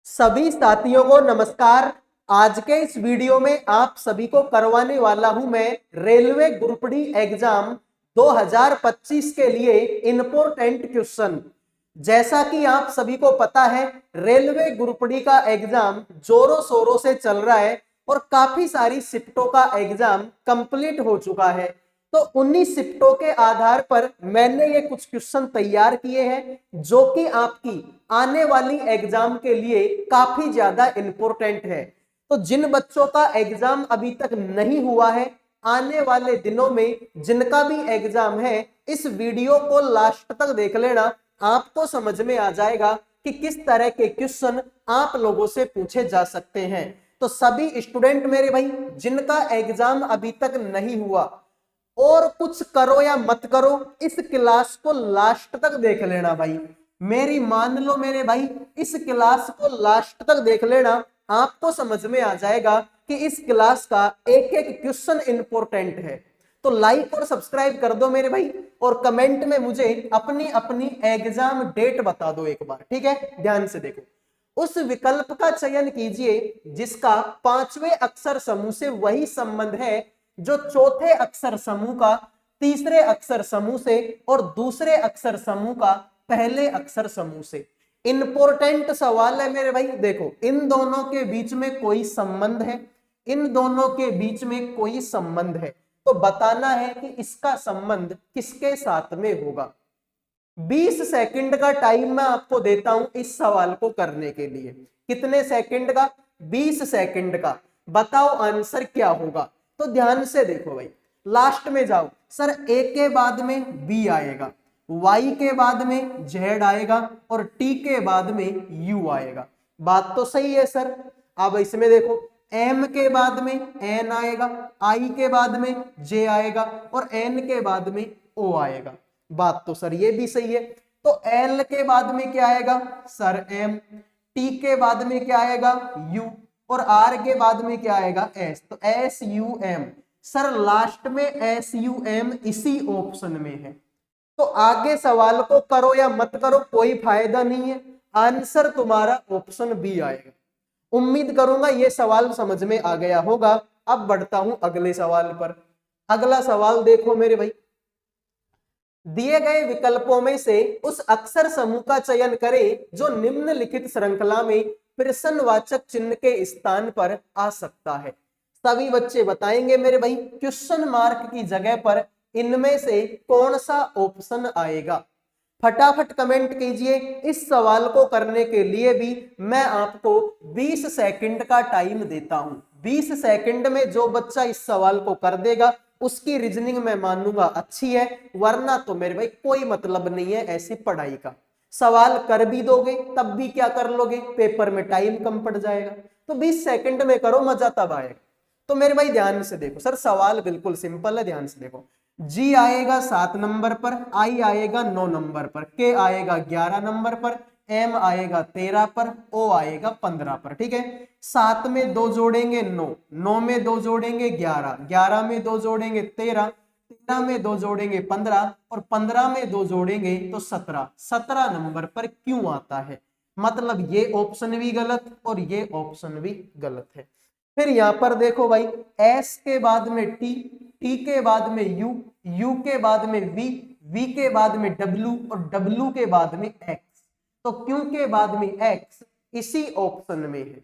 सभी साथियों को नमस्कार। आज के इस वीडियो में आप सभी को करवाने वाला हूं मैं रेलवे ग्रुप डी एग्जाम 2025 के लिए इंपॉर्टेंट क्वेश्चन। जैसा कि आप सभी को पता है, रेलवे ग्रुप डी का एग्जाम जोरों शोरों से चल रहा है और काफी सारी शिफ्टों का एग्जाम कंप्लीट हो चुका है। तो उन्हीं शिफ्टों के आधार पर मैंने ये कुछ क्वेश्चन तैयार किए हैं जो कि आपकी आने वाली एग्जाम के लिए काफी ज्यादा इंपॉर्टेंट है। तो जिन बच्चों का एग्जाम अभी तक नहीं हुआ है, आने वाले दिनों में जिनका भी एग्जाम है, इस वीडियो को लास्ट तक देख लेना। आपको समझ में आ जाएगा कि किस तरह के क्वेश्चन आप लोगों से पूछे जा सकते हैं। तो सभी स्टूडेंट मेरे भाई जिनका एग्जाम अभी तक नहीं हुआ, और कुछ करो या मत करो, इस क्लास को लास्ट तक देख लेना भाई। मेरी मान लो मेरे भाई, इस क्लास को लास्ट तक देख लेना। आपको समझ में आ जाएगा कि इस क्लास का एक एक क्वेश्चन इंपॉर्टेंट है। तो लाइक और सब्सक्राइब कर दो मेरे भाई, और कमेंट में मुझे अपनी अपनी एग्जाम डेट बता दो एक बार, ठीक है। ध्यान से देखो, उस विकल्प का चयन कीजिए जिसका पांचवें अक्षर समूह से वही संबंध है जो चौथे अक्षर समूह का तीसरे अक्षर समूह से और दूसरे अक्षर समूह का पहले अक्षर समूह से। इंपॉर्टेंट सवाल है मेरे भाई। देखो, इन दोनों के बीच में कोई संबंध है, इन दोनों के बीच में कोई संबंध है, तो बताना है कि इसका संबंध किसके साथ में होगा। 20 सेकंड का टाइम मैं आपको देता हूं इस सवाल को करने के लिए। कितने सेकंड का? 20 सेकंड का। बताओ आंसर क्या होगा। तो ध्यान से देखो भाई, लास्ट में जाओ। सर ए के बाद में बी आएगा, वाई के बाद में जेड आएगा और टी के बाद में यू आएगा। बात तो सही है सर। अब इसमें देखो, एम के बाद में एन आएगा, आई के बाद में जे आएगा और एन के बाद में ओ आएगा। बात तो सर ये भी सही है। तो एल के बाद में क्या आएगा सर? एम। टी के बाद में क्या आएगा? यू। और आर के बाद में क्या आएगा? एस। तो S U M. Sir last में एस यू एम इसी ऑप्शन में है। तो आगे सवाल को करो या मत करो, कोई फायदा नहीं है। आंसर तुम्हारा ऑप्शन बी आएगा। उम्मीद करूंगा ये सवाल समझ में आ गया होगा। अब बढ़ता हूं अगले सवाल पर। अगला सवाल देखो मेरे भाई, दिए गए विकल्पों में से उस अक्षर समूह का चयन करें जो निम्नलिखित श्रृंखला में प्रश्नवाचक चिन्ह के स्थान पर आ सकता है। सभी बच्चे बताएंगे मेरे भाई, क्वेश्चन मार्क की जगह पर इनमें से कौन सा ऑप्शन आएगा। फटाफट कमेंट कीजिए। इस सवाल को करने के लिए भी मैं आपको 20 सेकंड का टाइम देता हूं। 20 सेकंड में जो बच्चा इस सवाल को कर देगा उसकी रीजनिंग मैं मानूंगा अच्छी है, वरना तो मेरे भाई कोई मतलब नहीं है ऐसी पढ़ाई का। सवाल कर भी दोगे तब भी क्या कर लोगे, पेपर में टाइम कम पड़ जाएगा। तो 20 सेकंड में करो, मजा तब आएगा। तो मेरे भाई ध्यान से देखो, सर सवाल बिल्कुल सिंपल है, ध्यान से देखो। जी आएगा 7 नंबर पर, आई आएगा 9 नंबर पर, के आएगा 11 नंबर पर, एम आएगा 13 पर, ओ आएगा 15 पर। ठीक है, 7 में 2 जोड़ेंगे 9, 9 में 2 जोड़ेंगे 11, 11 में 2 जोड़ेंगे 13, 13 में 2 जोड़ेंगे 15 और 15 में 2 जोड़ेंगे तो 17, 17 नंबर पर क्यों आता है। मतलब ये ऑप्शन भी गलत और ये ऑप्शन भी गलत है। फिर यहां पर देखो भाई, एस के बाद में टी, टी के बाद में यू, यू के बाद में वी, वी के बाद में डब्ल्यू और डब्ल्यू के बाद में एक्स। तो क्यू के बाद में एक्स इसी ऑप्शन में है।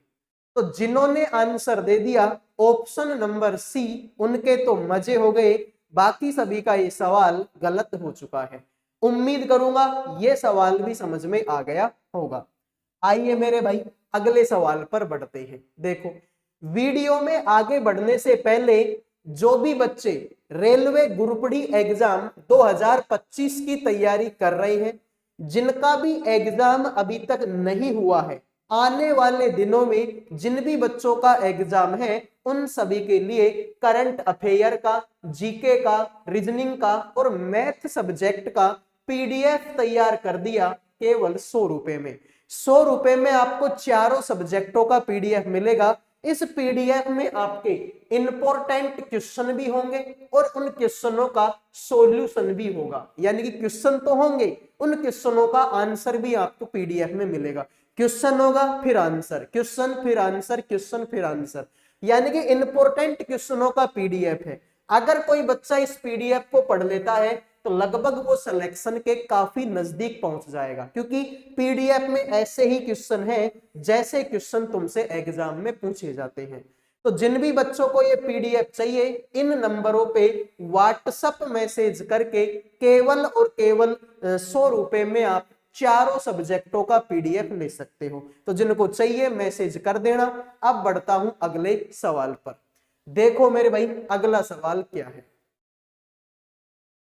तो जिन्होंने आंसर दे दिया ऑप्शन नंबर सी, उनके तो मजे हो गए। बाकी सभी का ये सवाल गलत हो चुका है। उम्मीद करूंगा ये सवाल भी समझ में आ गया होगा। आइए मेरे भाई अगले सवाल पर बढ़ते हैं। देखो, वीडियो में आगे बढ़ने से पहले जो भी बच्चे रेलवे ग्रुप डी एग्जाम 2025 की तैयारी कर रहे हैं, जिनका भी एग्जाम अभी तक नहीं हुआ है, आने वाले दिनों में जिन भी बच्चों का एग्जाम है, उन सभी के लिए करंट अफेयर का, जीके का, रीजनिंग का और मैथ सब्जेक्ट का पीडीएफ तैयार कर दिया केवल 100 रुपए में। 100 रुपए में आपको चारों सब्जेक्टों का पीडीएफ मिलेगा। इस पीडीएफ में आपके इंपॉर्टेंट क्वेश्चन भी होंगे और उन क्वेश्चनों का सॉल्यूशन भी होगा। यानी कि क्वेश्चन तो होंगे, उन क्वेश्चनों का आंसर भी आपको पीडीएफ में मिलेगा। क्वेश्चन होगा फिर आंसर, क्वेश्चन फिर आंसर, क्वेश्चन फिर आंसर, यानी कि इंपॉर्टेंट क्वेश्चनों का पीडीएफ है। अगर कोई बच्चा इस पीडीएफ को पढ़ लेता है तो लगभग वो सिलेक्शन के काफी नजदीक पहुंच जाएगा, क्योंकि पीडीएफ में ऐसे ही क्वेश्चन हैं जैसे क्वेश्चन तुमसे एग्जाम में पूछे जाते हैं। तो जिन भी बच्चों को ये पीडीएफ चाहिए, इन नंबरों पे व्हाट्सएप मैसेज करके केवल और केवल 100 रुपए में आप चारों सब्जेक्टों का पीडीएफ ले सकते हो। तो जिनको चाहिए मैसेज कर देना। अब बढ़ता हूं अगले सवाल पर। देखो मेरे भाई, अगला सवाल क्या है।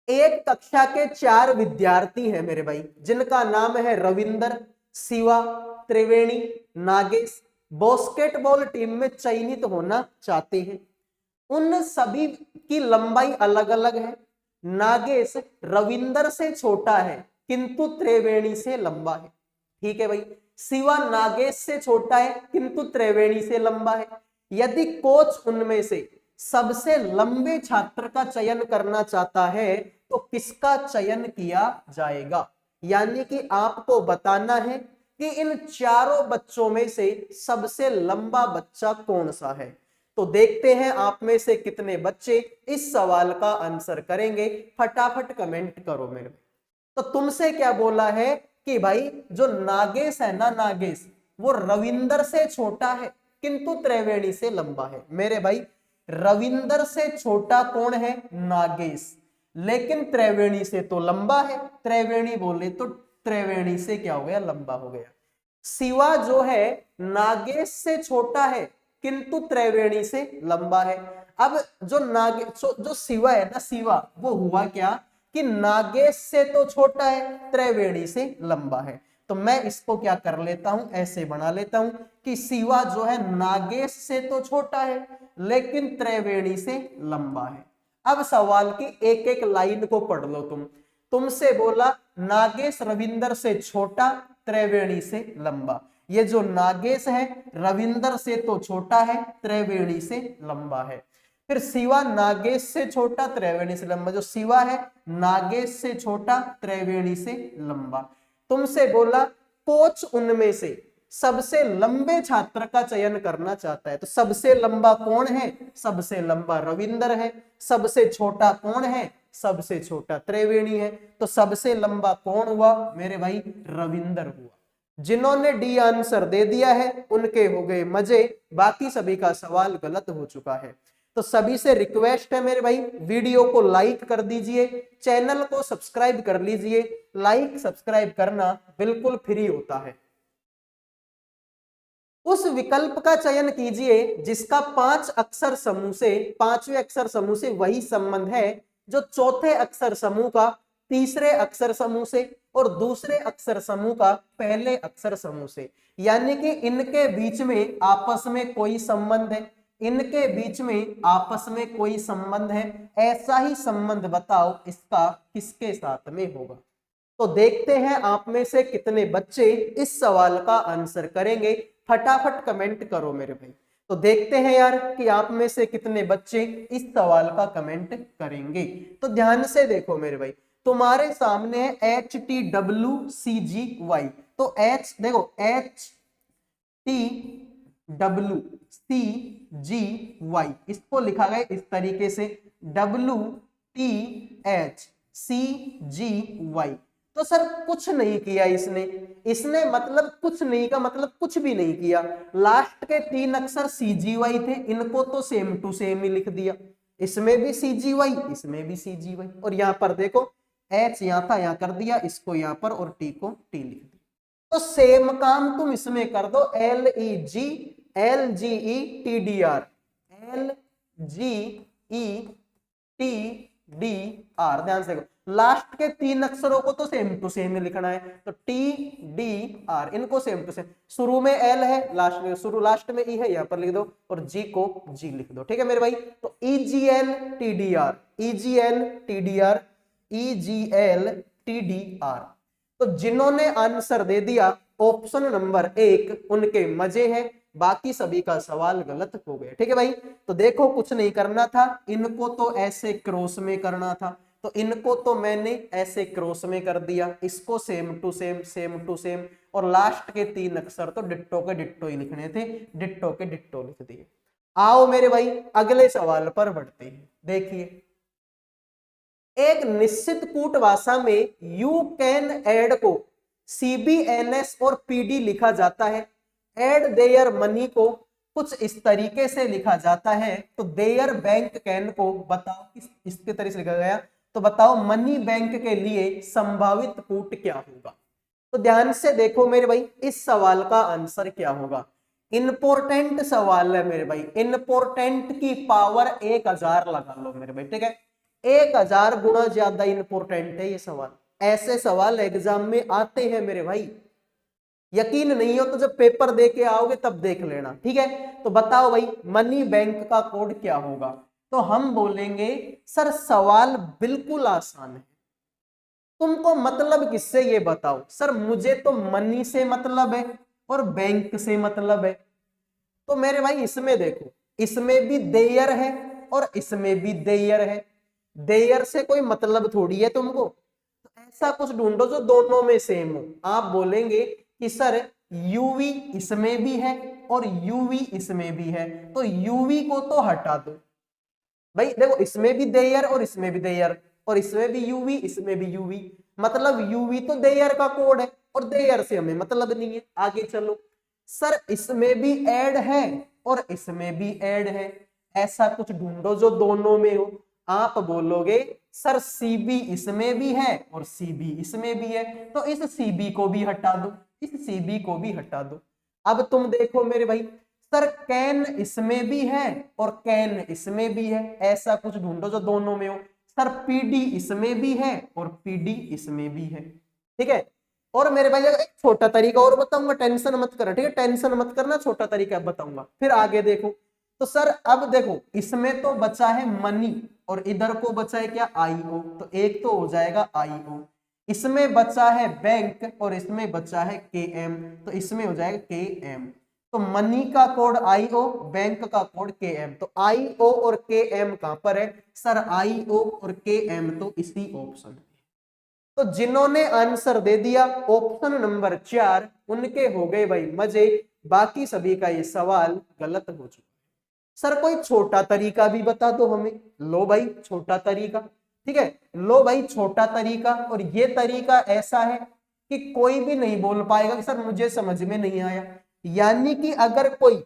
एक कक्षा के 4 विद्यार्थी हैं मेरे भाई, जिनका नाम है रविंदर, शिवा, त्रिवेणी, नागेश, बास्केटबॉल टीम में चयनित होना चाहते हैं। उन सभी की लंबाई अलग अलग है। नागेश रविंदर से छोटा है किंतु त्रिवेणी से लंबा है। ठीक है भाई, शिवा नागेश से छोटा है किंतु त्रिवेणी से लंबा है। यदि कोच उनमें से सबसे लंबे छात्र का चयन करना चाहता है तो किसका चयन किया जाएगा? यानी कि आपको बताना है कि इन चारों बच्चों में से सबसे लंबा बच्चा कौन सा है। तो देखते हैं आप में से कितने बच्चे इस सवाल का आंसर करेंगे। फटाफट कमेंट करो मेरे। तो तुमसे क्या बोला है कि भाई जो नागेश है ना, नागेश वो रविंदर से छोटा है किंतु त्रिवेणी से लंबा है। मेरे भाई रविंदर से छोटा कौन है? नागेश, लेकिन त्रिवेणी से तो लंबा है। त्रिवेणी बोले तो त्रिवेणी से क्या हो गया? लंबा हो गया। शिवा जो है नागेश से छोटा है किंतु त्रिवेणी से लंबा है। अब जो शिवा है ना, शिवा वो हुआ क्या कि नागेश से तो छोटा है, त्रिवेणी से लंबा है। तो मैं इसको क्या कर लेता हूं, ऐसे बना लेता हूं कि शिवा जो है नागेश से तो छोटा है लेकिन त्रिवेणी से लंबा है। अब सवाल की एक एक लाइन को पढ़ लो तुम। तुमसे बोला नागेश रविंदर से छोटा, त्रिवेणी से लंबा। ये जो नागेश है रविंदर से तो छोटा है, त्रिवेणी से लंबा है। फिर शिवा नागेश से छोटा, त्रिवेणी से लंबा। जो शिवा है नागेश से छोटा, त्रिवेणी से लंबा। तुमसे बोला कोच उनमें से सबसे लंबे छात्र का चयन करना चाहता है। तो सबसे लंबा कौन है? सबसे लंबा रविंदर है। सबसे छोटा कौन है? सबसे छोटा त्रिवेणी है। तो सबसे लंबा कौन हुआ मेरे भाई? रविंदर हुआ। जिन्होंने डी आंसर दे दिया है उनके हो गए मजे, बाकी सभी का सवाल गलत हो चुका है। तो सभी से रिक्वेस्ट है मेरे भाई, वीडियो को लाइक कर दीजिए, चैनल को सब्सक्राइब कर लीजिए। लाइक सब्सक्राइब करना बिल्कुल फ्री होता है। उस विकल्प का चयन कीजिए जिसका 5 अक्षर समूह से, 5वें अक्षर समूह से वही संबंध है जो चौथे अक्षर समूह का तीसरे अक्षर समूह से और दूसरे अक्षर समूह का पहले अक्षर समूह से। यानी कि इनके बीच में आपस में कोई संबंध है, इनके बीच में आपस में कोई संबंध है। ऐसा ही संबंध बताओ इसका किसके साथ में होगा। तो देखते हैं आप में से कितने बच्चे इस सवाल का आंसर करेंगे। फटाफट कमेंट करो मेरे भाई। तो देखते हैं यार कि आप में से कितने बच्चे इस सवाल का कमेंट करेंगे। तो ध्यान से देखो मेरे भाई, तुम्हारे सामने है HTWCGY। तो H देखो, HTWCGY इसको लिखा गया इस तरीके से, WTHCGY। तो सर कुछ नहीं किया इसने मतलब कुछ नहीं का मतलब कुछ भी नहीं किया। लास्ट के 3 अक्षर CGY थे, इनको तो सेम टू सेम ही लिख दिया। इसमें भी CGY, इसमें भी CGY। और यहाँ पर देखो H यहाँ था, यहाँ कर दिया, इसको यहाँ पर और T को T लिख दिया। तो सेम काम तुम इसमें कर दो, LGETDR, LGETDR। ध्यान से लास्ट के 3 अक्षरों को तो सेम टू सेम ही लिखना है। तो TDR इनको सेम टू सेम। शुरू में L है, लास्ट में लास्ट में E है, यहाँ पर लिख दो और G को G लिख दो। ठीक है मेरे भाई। तो EGLTDR, EGLTDR, EGLTDR। तो जिन्होंने आंसर दे दिया ऑप्शन नंबर 1 उनके मजे हैं, बाकी सभी का सवाल गलत हो गया। ठीक है भाई। तो देखो कुछ नहीं करना था, इनको तो ऐसे क्रॉस में करना था, तो इनको तो मैंने ऐसे क्रॉस में कर दिया, इसको same to same, same to same, और लास्ट के 3 अक्षर तो डिट्टो के डिट्टो ही लिखने थे, डिट्टो के डिट्टो लिख दिए। आओ मेरे भाई अगले सवाल पर बढ़ते हैं। देखिए, एक निश्चित कूट भाषा में यू कैन एड को CBNS और PD लिखा जाता है। एड देयर मनी को कुछ इस तरीके से लिखा जाता है, तो देयर बैंक कैन को बताओ इसके तरीके से लिखा गया, तो बताओ मनी बैंक के लिए संभावित कूट क्या होगा। तो ध्यान से देखो मेरे भाई, इस सवाल का आंसर क्या होगा। इंपोर्टेंट सवाल है मेरे भाई, इंपोर्टेंट की पावर 1000 लगा लो मेरे भाई, ठीक है, 1000 गुना ज्यादा इंपोर्टेंट है ये सवाल। ऐसे सवाल एग्जाम में आते हैं मेरे भाई, यकीन नहीं हो तो जब पेपर दे के आओगे तब देख लेना, ठीक है। तो बताओ भाई मनी बैंक का कोड क्या होगा। तो हम बोलेंगे सर सवाल बिल्कुल आसान है, तुमको मतलब किससे ये बताओ। सर मुझे तो मनी से मतलब है और बैंक से मतलब है। तो मेरे भाई इसमें देखो, इसमें भी देयर है और इसमें भी देयर है, देयर से कोई मतलब थोड़ी है तुमको। तो ऐसा कुछ ढूंढो जो दोनों में सेम हो। आप बोलेंगे कि सर यूवी इसमें भी है और यूवी इसमें भी है, तो यूवी को तो हटा दो भाई। देखो इसमें भी देयर और इसमें भी देयर, और इसमें भी यूवी इसमें भी यूवी, मतलब यूवी तो देयर का कोड है और देयर से हमें मतलब नहीं है। आगे चलो, सर इसमें भी ऐड है और इसमें भी ऐड है, ऐसा कुछ ढूंढो जो दोनों में हो। आप बोलोगे सर सीबी इसमें भी है और सीबी इसमें भी है, तो इस सीबी को भी हटा दो, इस सीबी को भी हटा दो। अब तुम देखो मेरे भाई, सर कैन इसमें भी है और कैन इसमें भी है, ऐसा कुछ ढूंढो जो दोनों में हो। सर पीडी इसमें भी है और पीडी इसमें भी है, ठीक है। और मेरे भाई एक छोटा तरीका और बताऊंगा, टेंशन मत करना, ठीक है, टेंशन मत करना, छोटा तरीका बताऊंगा, फिर आगे देखो। तो सर अब देखो इसमें तो बचा है मनी और इधर को बचा है क्या, आईओ, तो एक तो हो जाएगा आईओ। इसमें बचा है बैंक और इसमें बचा है केएम, तो इसमें हो जाएगा केएम। तो मनी का कोड आईओ, बैंक का कोड केएम, तो आईओ और केएम कहां पर है सर, आईओ और केएम तो इसी ऑप्शन में। तो जिन्होंने आंसर दे दिया ऑप्शन नंबर 4 उनके हो गए भाई मजे, बाकी सभी का ये सवाल गलत हो चुका। सर कोई छोटा तरीका भी बता दो हमें। लो भाई छोटा तरीका, ठीक है, लो भाई छोटा तरीका, और ये तरीका ऐसा है कि कोई भी नहीं बोल पाएगा कि सर मुझे समझ में नहीं आया। यानी कि अगर कोई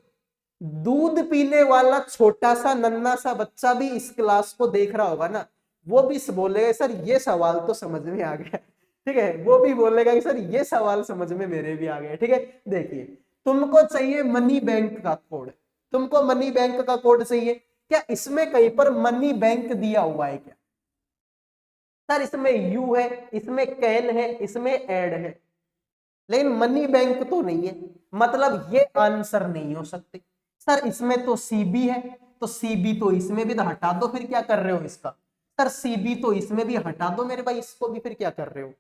दूध पीने वाला छोटा सा नन्ना सा बच्चा भी इस क्लास को देख रहा होगा ना, वो भी बोलेगा सर ये सवाल तो समझ में आ गया, ठीक है, वो भी बोलेगा कि सर ये सवाल समझ में मेरे भी आ गया, ठीक है। देखिए तुमको चाहिए मनी बैंक का कोड, तुमको मनी बैंक का कोड चाहिए, क्या इसमें कहीं पर मनी बैंक दिया हुआ है क्या। सर इसमें यू है, इसमें कैन है, इसमें एड है, लेकिन मनी बैंक तो नहीं है, मतलब ये आंसर नहीं हो सकते। सर इसमें तो सीबी है, तो सीबी तो इसमें भी तो हटा दो, फिर क्या कर रहे हो इसका। सर सीबी तो इसमें भी हटा दो मेरे भाई, इसको भी फिर क्या कर रहे हो।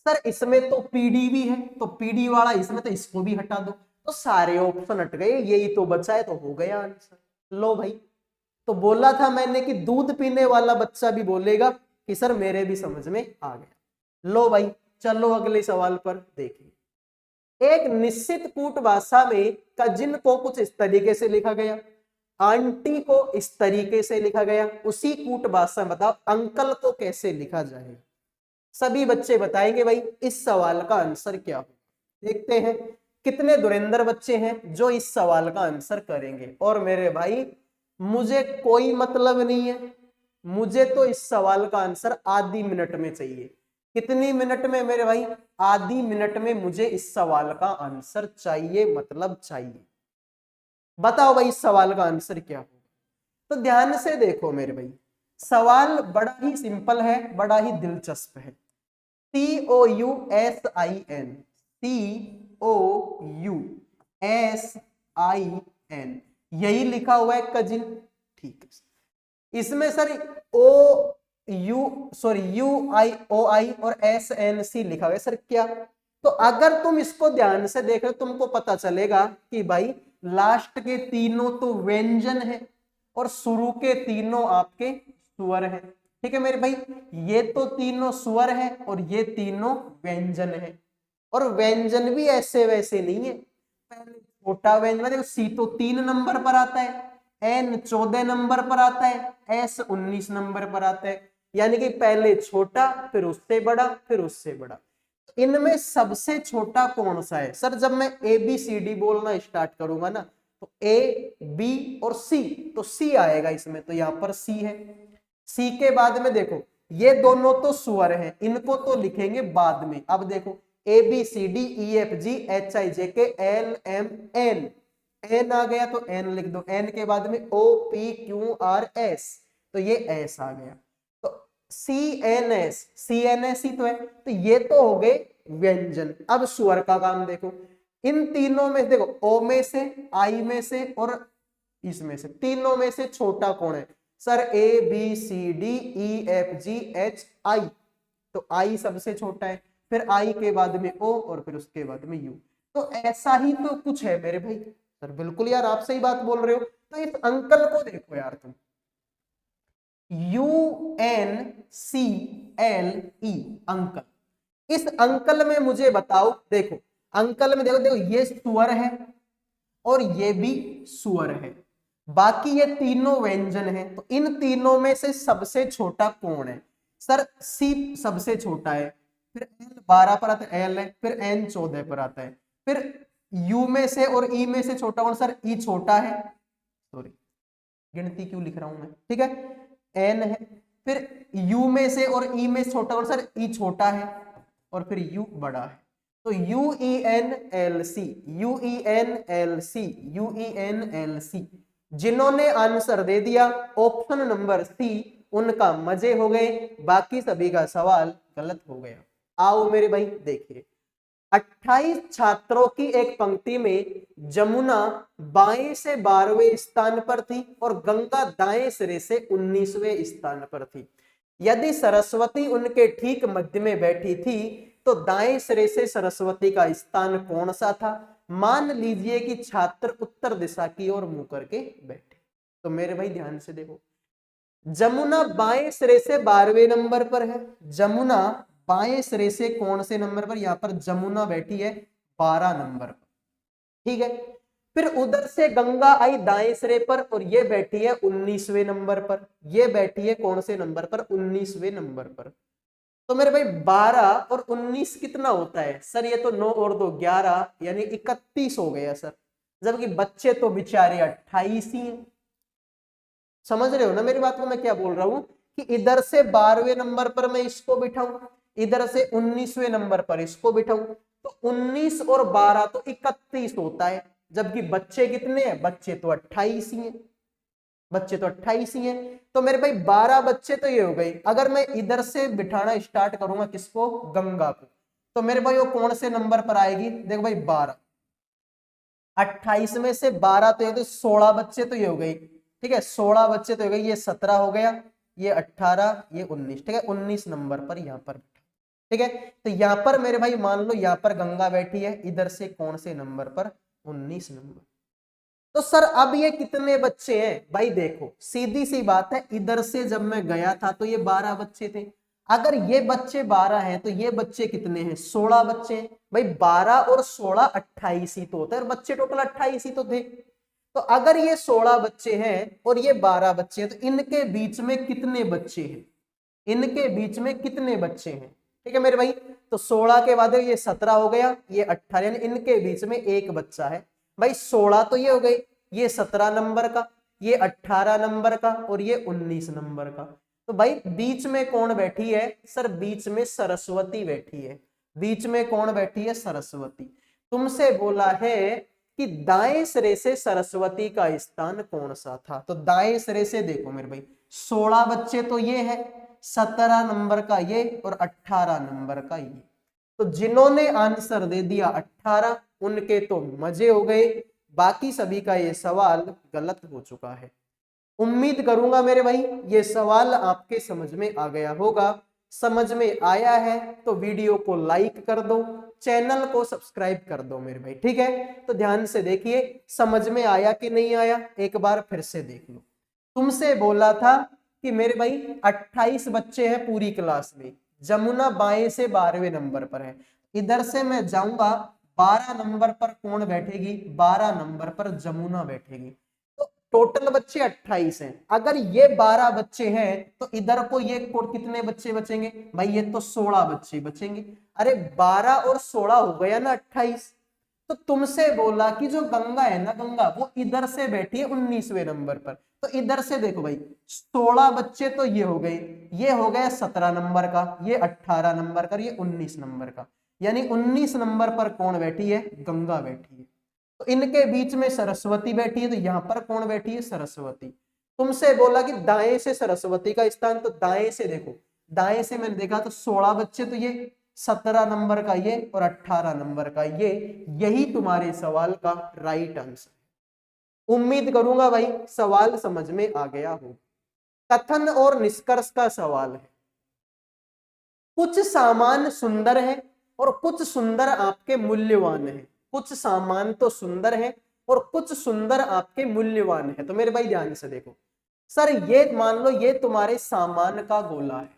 सर इसमें तो पीडी भी है, तो पीडी वाला इसमें, तो इसको भी हटा दो। तो सारे ऑप्शन हट गए, यही तो बचा है, तो हो गया आंसर। लो भाई, तो बोला था मैंने कि दूध पीने वाला बच्चा भी बोलेगा कि सर मेरे भी समझ में आ गया। लो भाई चलो अगले सवाल पर देखिए। एक निश्चित कूट भाषा में कजिन को कुछ इस तरीके से लिखा गया, आंटी को इस तरीके से लिखा गया, उसी कूट भाषा में बताओ अंकल को कैसे लिखा जाएगा। सभी बच्चे बताएंगे भाई इस सवाल का आंसर क्या हो। देखते हैं कितने धुरंधर बच्चे हैं जो इस सवाल का आंसर करेंगे। और मेरे भाई मुझे कोई मतलब नहीं है, मुझे तो इस सवाल का आंसर आधी मिनट में चाहिए। कितनी मिनट में मेरे भाई, आधी मिनट में मुझे इस सवाल का आंसर चाहिए, मतलब चाहिए। बताओ भाई इस सवाल का आंसर क्या होगा। तो ध्यान से देखो मेरे भाई, सवाल बड़ा ही सिंपल है, बड़ा ही दिलचस्प है। COUSIN, COUSIN यही लिखा हुआ है कजिन, ठीक है। इसमें सर UIOI और SNC लिखा हुआ है सर क्या। तो अगर तुम इसको ध्यान से देख रहे तुमको पता चलेगा कि भाई लास्ट के तीनों तो व्यंजन है और शुरू के तीनों आपके स्वर है, ठीक है मेरे भाई, ये तो तीनों स्वर है और ये तीनों व्यंजन है। और व्यंजन भी ऐसे वैसे नहीं है, पहले छोटा व्यंजन, देखो सी तो 3 नंबर पर आता है, एन 14 नंबर पर आता है, एस 19 नंबर पर आता है, यानी कि पहले छोटा फिर उससे बड़ा फिर उससे बड़ा। इनमें सबसे छोटा कौन सा है सर? जब मैं ए बी सी डी बोलना स्टार्ट करूंगा ना तो ए बी और सी, तो सी आएगा इसमें, तो यहां पर सी है। सी के बाद में देखो ये दोनों तो स्वर हैं, इनको तो लिखेंगे बाद में। अब देखो A B C D E F G H I J K L M N, N आ गया तो एन लिख दो, एन के बाद में O P Q R S, तो ये एस आ गया, तो C N S, C N S ही तो है, तो ये तो हो गए व्यंजन। अब स्वर का काम देखो, इन तीनों में देखो ओ में से, आई में से और इसमें से, तीनों में से छोटा कौन है sir? A B C D E F G H I, तो आई सबसे छोटा है, फिर आई के बाद में ओ और फिर उसके बाद में यू। तो ऐसा ही तो कुछ है मेरे भाई। सर बिल्कुल यार आप सही बात बोल रहे हो। तो इस अंकल को देखो यार तुम, U N C L E, uncle. इस अंकल में मुझे बताओ, देखो अंकल में देखो, देखो ये स्वर है और ये भी स्वर है, बाकी ये तीनों व्यंजन है, तो इन तीनों में से सबसे छोटा कौन है सर? सी सबसे छोटा है, फिर एल 12 पर आता है, एल है, फिर एन 14 पर आता है, फिर यू में से और ई में से छोटा कौन सर? ई छोटा है, सॉरी गिनती क्यों लिख रहा हूं मैं, ठीक है, एन है, फिर यू में से और ई में से छोटा कौन सर? ई छोटा है, और फिर यू बड़ा है, तो U E N L C, U E N L C, U E N L C. जिन्होंने आंसर दे दिया ऑप्शन नंबर सी, उनका मजे हो गए, बाकी सभी का सवाल गलत हो गया। आओ मेरे भाई देखिए, 28 छात्रों की एक पंक्ति में जमुना बाएं से 12वें स्थान पर थी और गंगा दाएं सिरे से 19वें स्थान पर थी। यदि सरस्वती उनके ठीक मध्य में बैठी थी तो दाएं सिरे से सरस्वती का स्थान कौन सा था? मान लीजिए कि छात्र उत्तर दिशा की ओर मुंह करके बैठे। तो मेरे भाई ध्यान से देखो, जमुना बाएं सिरे से 12वें नंबर पर है, जमुना बाएं सिरे से कौन से नंबर पर? यहां पर जमुना बैठी है 12 नंबर पर, ठीक है। फिर उधर से गंगा आई दाएं सिरे पर और ये बैठी है 19वें नंबर पर, ये बैठी है कौन से नंबर पर? 19वें नंबर पर। तो मेरे भाई 12 और 19 कितना होता है सर? ये तो 9 और 2 11, यानी 31 हो गया सर, जबकि बच्चे तो बेचारे 28 ही हैं। समझ रहे हो ना मेरी बात को मैं क्या बोल रहा हूं? कि इधर से 12वें नंबर पर मैं इसको बिठाऊं, इधर से 19वें नंबर पर इसको बिठाऊं, तो 19 और 12 तो 31 होता है, जबकि बच्चे कितने हैं? बच्चे तो 28 ही हैं, बच्चे तो 28 ही हैं। तो मेरे भाई 12 बच्चे तो ये हो गई। अगर मैं इधर से बिठाना स्टार्ट करूंगा किसको? गंगा को, तो मेरे भाई वो कौन से नंबर पर आएगी? देखो भाई 12, 28 में से 12 तो ये तो 16 बच्चे तो ये हो गई, ठीक है, 16 बच्चे तो हो गए, ये 17 हो गया, ये 18, ये 19, ठीक है, 19 नंबर पर यहाँ पर, ठीक है। तो यहाँ पर मेरे भाई मान लो यहाँ पर गंगा बैठी है, इधर से कौन से नंबर पर? 19 नंबर। तो सर अब ये कितने बच्चे हैं भाई? देखो सीधी सी बात है, इधर से जब मैं गया था तो ये 12 बच्चे थे, अगर ये बच्चे 12 हैं तो ये बच्चे कितने हैं? 16 बच्चे हैं भाई, 12 और 16 28 ही तो होता है, और बच्चे टोटल 28 ही तो थे। तो अगर ये 16 बच्चे हैं और ये 12 बच्चे हैं, तो इनके बीच में कितने बच्चे हैं? इनके बीच में कितने बच्चे हैं? ठीक है मेरे भाई, तो 16 के बाद ये 17 हो गया, ये 18, यानी इनके बीच में एक बच्चा है भाई। 16 तो ये हो गई, ये 17 नंबर का, ये 18 नंबर का और ये 19 नंबर का। तो भाई बीच में कौन बैठी है सर? बीच में सरस्वती बैठी है। बीच में कौन बैठी है? सरस्वती। तुमसे बोला है कि दाएं सिरे से सरस्वती का स्थान कौन सा था, तो दाएं सिरे से देखो मेरे भाई 16 बच्चे तो ये है, 17 नंबर का ये और 18 नंबर का ये। तो जिन्होंने आंसर दे दिया 18 उनके तो मजे हो गए, बाकी सभी का ये सवाल गलत हो चुका है। उम्मीद करूंगा मेरे भाई ये सवाल आपके समझ में आ गया होगा। समझ में आया है तो वीडियो को लाइक कर दो, चैनल को सब्सक्राइब कर दो मेरे भाई, ठीक है। तो ध्यान से देखिए, समझ में आया कि नहीं आया, एक बार फिर से देख लो। तुमसे बोला था कि मेरे भाई 28 बच्चे हैं पूरी क्लास में, जमुना बाएं से 12वें नंबर पर है, इधर से मैं जाऊंगा 12 नंबर पर कौन बैठेगी, 12 नंबर पर जमुना बैठेगी। तो टोटल बच्चे 28 हैं। अगर ये 12 बच्चे हैं तो इधर को ये कितने बच्चे बचेंगे भाई, ये तो 16 बच्चे बचेंगे। अरे 12 और 16 हो गया ना 28। तो तुमसे बोला कि जो गंगा है ना, गंगा वो इधर से बैठी है 19वें नंबर पर। तो इधर से देखो भाई 16 बच्चे तो ये हो गए, ये हो गया 17 नंबर का, ये 18 नंबर का, ये 19 नंबर का। यानी 19 नंबर पर कौन बैठी है, गंगा बैठी है। तो इनके बीच में सरस्वती बैठी है, तो यहां पर कौन बैठी है, सरस्वती। तुमसे बोला कि दाएं से सरस्वती का स्थान, तो दाएं से देखो, दाएं से मैंने देखा तो 16 बच्चे तो ये, 17 नंबर का ये और 18 नंबर का ये। यही तुम्हारे सवाल का राइट आंसर। उम्मीद करूंगा भाई सवाल समझ में आ गया हो। कथन और निष्कर्ष का सवाल है। कुछ सामान सुंदर है और कुछ सुंदर आपके मूल्यवान है। कुछ सामान तो सुंदर है और कुछ सुंदर आपके मूल्यवान है। तो मेरे भाई ध्यान से देखो, सर ये मान लो ये तुम्हारे सामान का गोला है।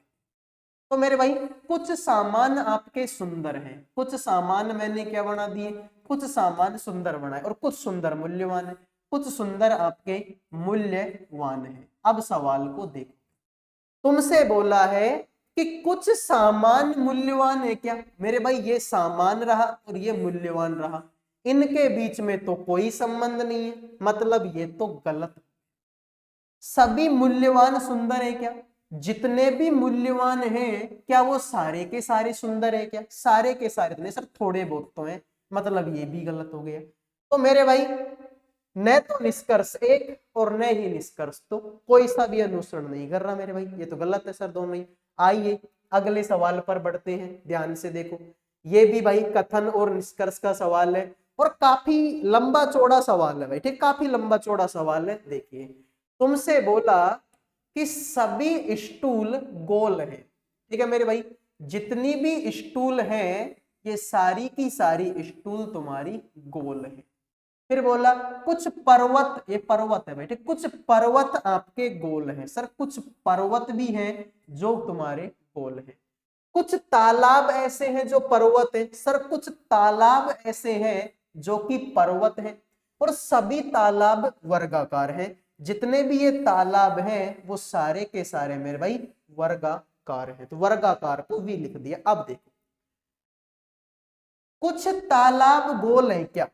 तो मेरे भाई कुछ सामान आपके सुंदर हैं, कुछ सामान मैंने क्या बना दिए, कुछ सामान सुंदर बनाए, और कुछ सुंदर मूल्यवान है, कुछ सुंदर आपके मूल्यवान है। अब सवाल को देखो, तुमसे बोला है कि कुछ सामान मूल्यवान है क्या। मेरे भाई ये सामान रहा और ये मूल्यवान रहा, इनके बीच में तो कोई संबंध नहीं है, मतलब ये तो गलत। सभी मूल्यवान सुंदर है क्या, जितने भी मूल्यवान हैं क्या वो सारे के सारे सुंदर है क्या, सारे के सारे नहीं सर, थोड़े बहुत तो हैं, मतलब ये भी गलत हो गया। तो मेरे भाई न तो निष्कर्ष एक और न ही निष्कर्ष तो कोई सा भी अनुसरण नहीं कर रहा मेरे भाई, ये तो गलत है सर दोनों ही। आइए अगले सवाल पर बढ़ते हैं, ध्यान से देखो। ये भी भाई कथन और निष्कर्ष का सवाल है और काफी लंबा चौड़ा सवाल है भाई, ठीक, काफी लंबा चौड़ा सवाल है। देखिए तुमसे बोला कि सभी स्टूल गोल है, ठीक है मेरे भाई, जितनी भी स्टूल हैं ये सारी की सारी स्टूल तुम्हारी गोल है। फिर बोला कुछ पर्वत, ये पर्वत है बेटे, कुछ पर्वत आपके गोल हैं। सर कुछ पर्वत भी हैं जो तुम्हारे गोल हैं। कुछ तालाब ऐसे हैं जो पर्वत हैं। सर कुछ तालाब ऐसे हैं जो कि पर्वत हैं, और सभी तालाब वर्गाकार हैं। जितने भी ये तालाब हैं वो सारे के सारे मेरे भाई वर्गाकार हैं। तो वर्गाकार को भी लिख दिया। अब देखो कुछ तालाब गोल है क्या,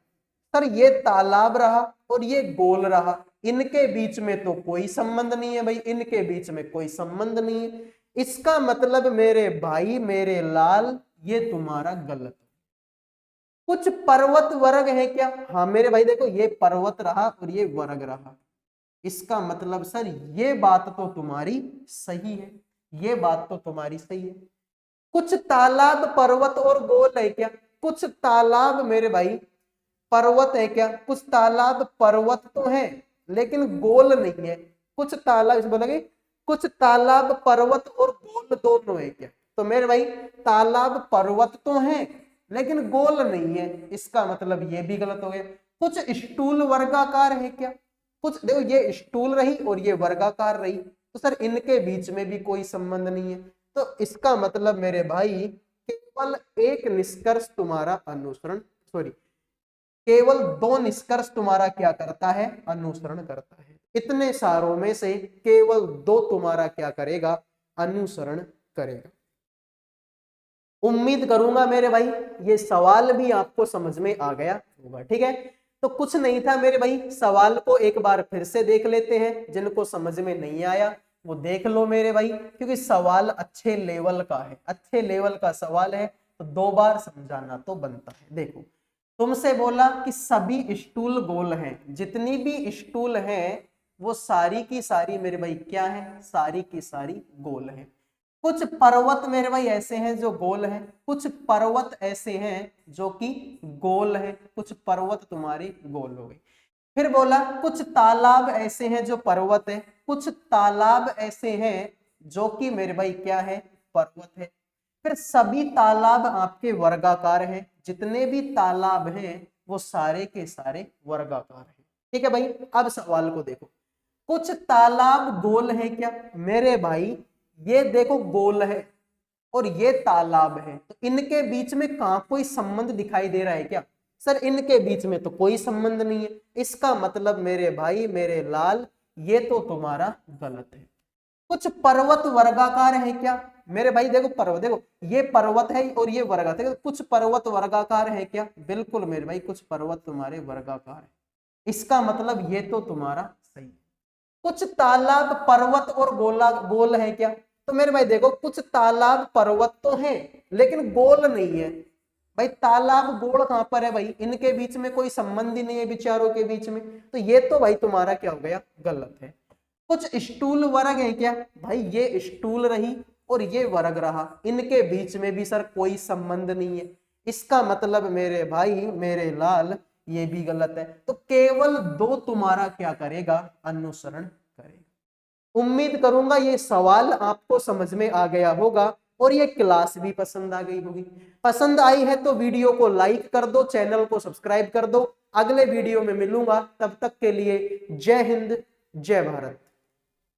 सर ये तालाब रहा और ये गोल रहा, इनके बीच में तो कोई संबंध नहीं है भाई, इनके बीच में कोई संबंध नहीं है। इसका मतलब मेरे भाई मेरे लाल ये तुम्हारा गलत है। कुछ पर्वत वर्ग है क्या, हाँ मेरे भाई देखो ये पर्वत रहा और ये वर्ग रहा, इसका मतलब सर ये बात तो तुम्हारी सही है, ये बात तो तुम्हारी सही है। कुछ तालाब पर्वत और गोल है क्या, कुछ तालाब मेरे भाई पर्वत है क्या, कुछ तालाब पर्वत तो है लेकिन गोल नहीं है। कुछ तालाब बोलोगे कुछ तालाब पर्वत और गोल दोनों है क्या, तो मेरे भाई तालाब पर्वत तो है लेकिन गोल नहीं है, इसका मतलब ये भी गलत हो गया। कुछ स्टूल वर्गाकार है क्या, कुछ देखो ये स्टूल रही और ये वर्गाकार रही, तो सर इनके बीच में भी कोई संबंध नहीं है। तो इसका मतलब मेरे भाई केवल एक निष्कर्ष तुम्हारा अनुसरण, सॉरी केवल दो निष्कर्ष तुम्हारा क्या करता है, अनुसरण करता है। इतने सारों में से केवल दो तुम्हारा क्या करेगा, अनुसरण करेगा। उम्मीद करूंगा मेरे भाई ये सवाल भी आपको समझ में आ गया होगा, ठीक है। तो कुछ नहीं था मेरे भाई, सवाल को एक बार फिर से देख लेते हैं, जिनको समझ में नहीं आया वो देख लो मेरे भाई, क्योंकि सवाल अच्छे लेवल का है, अच्छे लेवल का सवाल है तो दो बार समझाना तो बनता है। देखो तुमसे बोला कि सभी स्टूल गोल हैं, जितनी भी स्टूल हैं वो सारी की सारी मेरे भाई क्या है, सारी की सारी गोल है। कुछ पर्वत मेरे भाई ऐसे हैं जो गोल हैं, कुछ पर्वत ऐसे हैं जो कि गोल है, कुछ पर्वत तुम्हारी गोल हो गई। फिर बोला कुछ तालाब ऐसे हैं जो पर्वत है, कुछ तालाब ऐसे हैं जो कि मेरे भाई क्या है, पर्वत है। फिर सभी तालाब आपके वर्गाकार हैं, जितने भी तालाब हैं वो सारे के सारे वर्गाकार हैं, ठीक है भाई। अब सवाल को देखो, कुछ तालाब गोल है क्या, मेरे भाई ये देखो गोल है, और ये तालाब है, तो इनके बीच में कहां कोई संबंध दिखाई दे रहा है क्या? सर इनके बीच में तो कोई संबंध नहीं है। इसका मतलब मेरे भाई मेरे लाल ये तो तुम्हारा गलत है। कुछ पर्वत वर्गाकार है क्या? मेरे भाई देखो पर्वत, देखो ये पर्वत है और ये वर्गाकार है, कुछ पर्वत वर्गाकार है क्या? बिल्कुल मेरे भाई कुछ पर्वत तुम्हारे वर्गाकार है। इसका मतलब ये तो तुम्हारा सही है। कुछ तालाब पर्वत और गोला गोल है क्या? तो मेरे भाई देखो कुछ तालाब पर्वत तो है लेकिन गोल नहीं है। भाई तालाब गोल कहां पर है भाई? इनके बीच में कोई संबंध ही नहीं है विचारों के बीच में, तो ये तो भाई तुम्हारा क्या हो गया? गलत है। कुछ स्टूल वर्ग है क्या? भाई ये स्टूल रही और ये वर्ग रहा, इनके बीच में भी सर कोई संबंध नहीं है। इसका मतलब मेरे भाई मेरे लाल ये भी गलत है। तो केवल दो तुम्हारा क्या करेगा? अनुसरण करेगा। उम्मीद करूंगा ये सवाल आपको समझ में आ गया होगा और ये क्लास भी पसंद आ गई होगी। पसंद आई है तो वीडियो को लाइक कर दो, चैनल को सब्सक्राइब कर दो। अगले वीडियो में मिलूंगा, तब तक के लिए जय हिंद जय भारत।